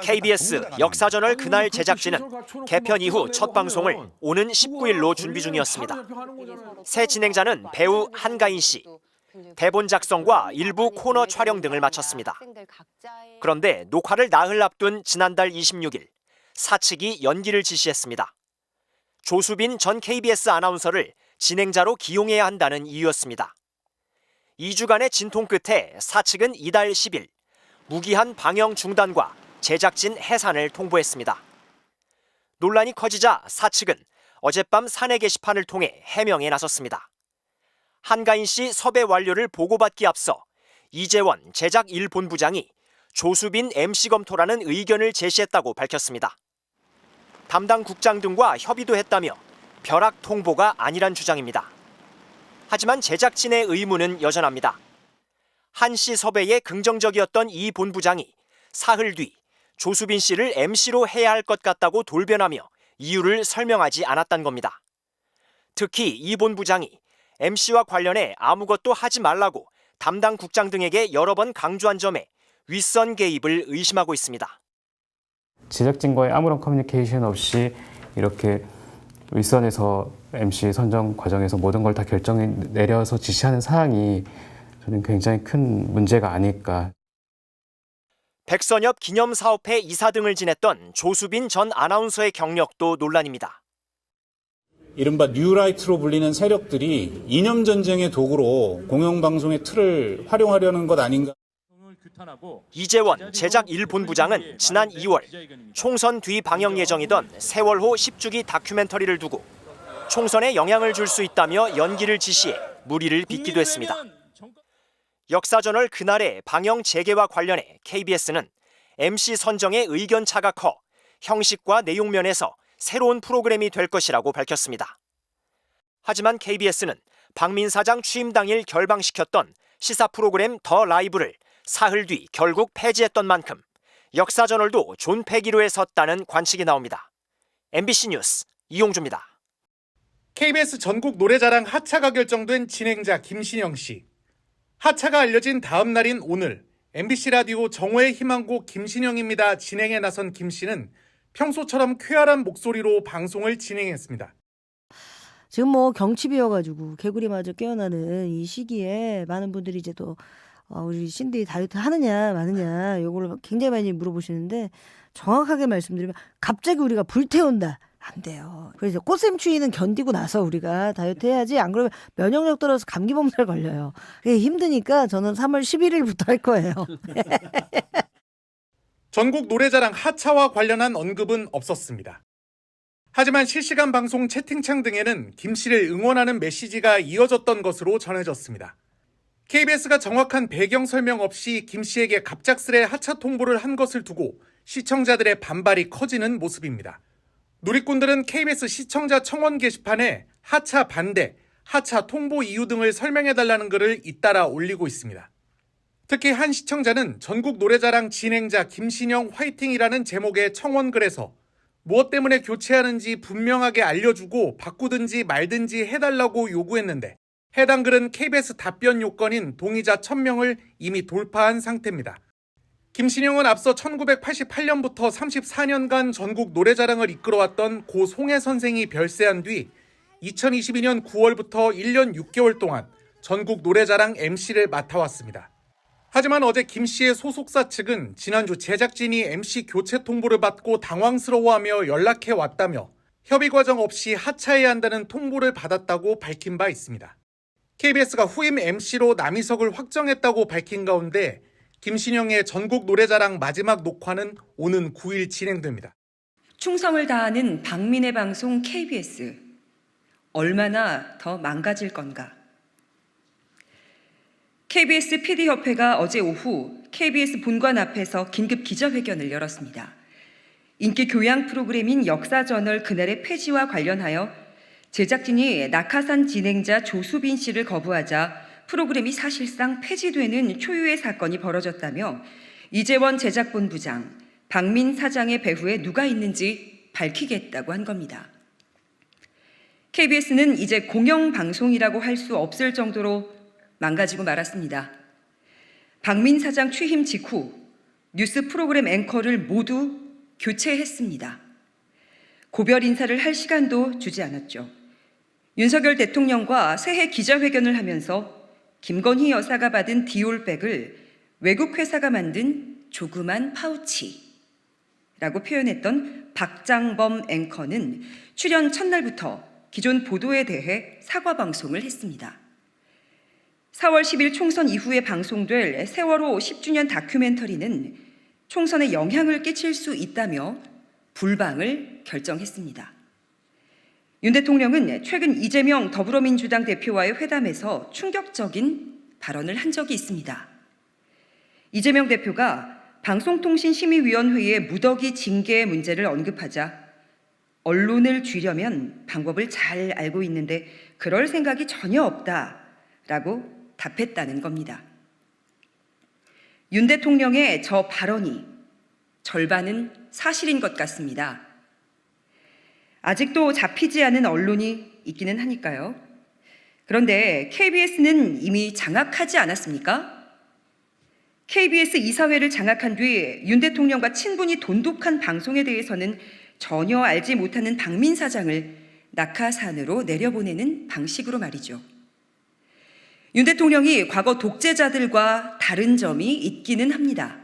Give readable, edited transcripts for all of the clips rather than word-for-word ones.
KBS 역사저널 그날 제작진은 개편 이후 첫 방송을 오는 19일로 준비 중이었습니다. 새 진행자는 배우 한가인 씨, 대본 작성과 일부 코너 촬영 등을 마쳤습니다. 그런데 녹화를 나흘 앞둔 지난달 26일, 사측이 연기를 지시했습니다. 조수빈 전 KBS 아나운서를 진행자로 기용해야 한다는 이유였습니다. 2주간의 진통 끝에 사측은 이달 10일, 무기한 방영 중단과 제작진 해산을 통보했습니다. 논란이 커지자 사측은 어젯밤 사내 게시판을 통해 해명에 나섰습니다. 한가인 씨 섭외 완료를 보고받기 앞서 이재원 제작 1본부장이 조수빈 MC 검토라는 의견을 제시했다고 밝혔습니다. 담당 국장 등과 협의도 했다며 벼락 통보가 아니란 주장입니다. 하지만 제작진의 의문은 여전합니다. 한 씨 섭외에 긍정적이었던 이 본부장이 사흘 뒤 조수빈 씨를 MC로 해야 할 것 같다고 돌변하며 이유를 설명하지 않았단 겁니다. 특히 이 본부장이 MC와 관련해 아무것도 하지 말라고 담당 국장 등에게 여러 번 강조한 점에 윗선 개입을 의심하고 있습니다. 제작진과의 아무런 커뮤니케이션 없이 이렇게 윗선에서 MC 선정 과정에서 모든 걸 다 결정을 내려서 지시하는 사항이 저는 굉장히 큰 문제가 아닐까. 백선엽 기념사업회 이사 등을 지냈던 조수빈 전 아나운서의 경력도 논란입니다. 이른바 뉴라이트로 불리는 세력들이 이념 전쟁의 도구로 공영방송의 틀을 활용하려는 것 아닌가. 이재원 제작 1본부장은 지난 2월 총선 뒤 방영 예정이던 세월호 10주기 다큐멘터리를 두고 총선에 영향을 줄 수 있다며 연기를 지시해 무리를 빚기도 했습니다. 역사저널 그날의 방영 재개와 관련해 KBS는 MC 선정에 의견 차가 커 형식과 내용 면에서 새로운 프로그램이 될 것이라고 밝혔습니다. 하지만 KBS는 박민 사장 취임 당일 결방시켰던 시사 프로그램 더 라이브를 사흘 뒤 결국 폐지했던 만큼 역사저널도 존폐기로에 섰다는 관측이 나옵니다. MBC 뉴스 이용주입니다. KBS 전국 노래자랑 하차가 결정된 진행자 김신영 씨. 하차가 알려진 다음 날인 오늘 MBC 라디오 정오의 희망곡 김신영입니다 진행에 나선 김 씨는 평소처럼 쾌활한 목소리로 방송을 진행했습니다. 지금 뭐 경칩이어가지고 개구리마저 깨어나는 이 시기에 많은 분들이 이제 또 우리 신디 다이어트 하느냐 마느냐 요거를 굉장히 많이 물어보시는데 정확하게 말씀드리면 갑자기 우리가 불태운다. 안 돼요. 그래서 꽃샘추위는 견디고 나서 우리가 다이어트 해야지 안 그러면 면역력 떨어져서 감기 몸살 걸려요. 그게 힘드니까 저는 3월 11일부터 할 거예요. 전국 노래자랑 하차와 관련한 언급은 없었습니다. 하지만 실시간 방송 채팅창 등에는 김 씨를 응원하는 메시지가 이어졌던 것으로 전해졌습니다. KBS가 정확한 배경 설명 없이 김 씨에게 갑작스레 하차 통보를 한 것을 두고 시청자들의 반발이 커지는 모습입니다. 누리꾼들은 KBS 시청자 청원 게시판에 하차 반대, 하차 통보 이유 등을 설명해달라는 글을 잇따라 올리고 있습니다. 특히 한 시청자는 전국 노래자랑 진행자 김신영 화이팅이라는 제목의 청원글에서 무엇 때문에 교체하는지 분명하게 알려주고 바꾸든지 말든지 해달라고 요구했는데 해당 글은 KBS 답변 요건인 동의자 1000명을 이미 돌파한 상태입니다. 김신영은 앞서 1988년부터 34년간 전국 노래자랑을 이끌어왔던 고 송혜 선생이 별세한 뒤 2022년 9월부터 1년 6개월 동안 전국 노래자랑 MC를 맡아왔습니다. 하지만 어제 김 씨의 소속사 측은 지난주 제작진이 MC 교체 통보를 받고 당황스러워하며 연락해 왔다며 협의 과정 없이 하차해야 한다는 통보를 받았다고 밝힌 바 있습니다. KBS가 후임 MC로 남희석을 확정했다고 밝힌 가운데 김신영의 전국 노래자랑 마지막 녹화는 오는 9일 진행됩니다. 충성을 다하는 박민의 방송 KBS. 얼마나 더 망가질 건가. KBS PD협회가 어제 오후 KBS 본관 앞에서 긴급 기자회견을 열었습니다. 인기 교양 프로그램인 역사저널 그날의 폐지와 관련하여 제작진이 낙하산 진행자 조수빈 씨를 거부하자 프로그램이 사실상 폐지되는 초유의 사건이 벌어졌다며 이재원 제작본부장, 박민 사장의 배후에 누가 있는지 밝히겠다고 한 겁니다. KBS는 이제 공영방송이라고 할 수 없을 정도로 망가지고 말았습니다. 박민 사장 취임 직후 뉴스 프로그램 앵커를 모두 교체했습니다. 고별 인사를 할 시간도 주지 않았죠. 윤석열 대통령과 새해 기자회견을 하면서 김건희 여사가 받은 디올백을 외국 회사가 만든 조그만 파우치라고 표현했던 박장범 앵커는 출연 첫날부터 기존 보도에 대해 사과 방송을 했습니다. 4월 10일 총선 이후에 방송될 세월호 10주년 다큐멘터리는 총선에 영향을 끼칠 수 있다며 불방을 결정했습니다. 윤 대통령은 최근 이재명 더불어민주당 대표와의 회담에서 충격적인 발언을 한 적이 있습니다. 이재명 대표가 방송통신심의위원회의 무더기 징계 문제를 언급하자 언론을 쥐려면 방법을 잘 알고 있는데 그럴 생각이 전혀 없다라고 답했다는 겁니다. 윤 대통령의 저 발언이 절반은 사실인 것 같습니다. 아직도 잡히지 않은 언론이 있기는 하니까요. 그런데 KBS는 이미 장악하지 않았습니까? KBS 이사회를 장악한 뒤 윤 대통령과 친분이 돈독한 방송에 대해서는 전혀 알지 못하는 박민 사장을 낙하산으로 내려보내는 방식으로 말이죠. 윤 대통령이 과거 독재자들과 다른 점이 있기는 합니다.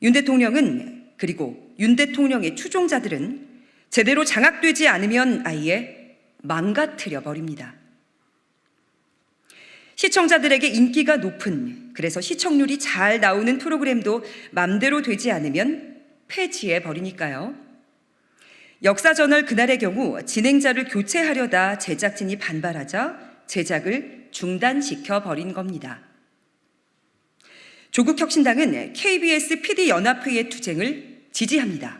윤 대통령은 그리고 윤 대통령의 추종자들은 제대로 장악되지 않으면 아예 망가뜨려 버립니다. 시청자들에게 인기가 높은, 그래서 시청률이 잘 나오는 프로그램도 맘대로 되지 않으면 폐지해 버리니까요. 역사저널 그날의 경우 진행자를 교체하려다 제작진이 반발하자 제작을 중단시켜 버린 겁니다. 조국혁신당은 KBS PD연합회의 투쟁을 지지합니다.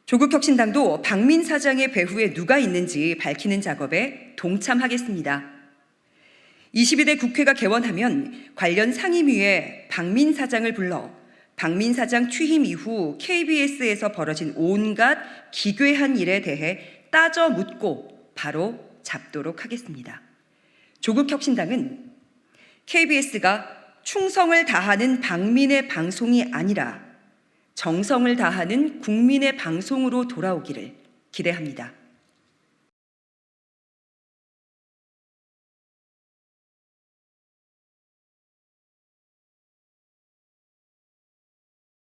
조국혁신당도 박민 사장의 배후에 누가 있는지 밝히는 작업에 동참하겠습니다. 22대 국회가 개원하면 관련 상임위에 박민 사장을 불러 박민 사장 취임 이후 KBS에서 벌어진 온갖 기괴한 일에 대해 따져 묻고 바로 잡도록 하겠습니다. 조국혁신당은 KBS가 충성을 다하는 박민의 방송이 아니라 정성을 다하는 국민의 방송으로 돌아오기를 기대합니다.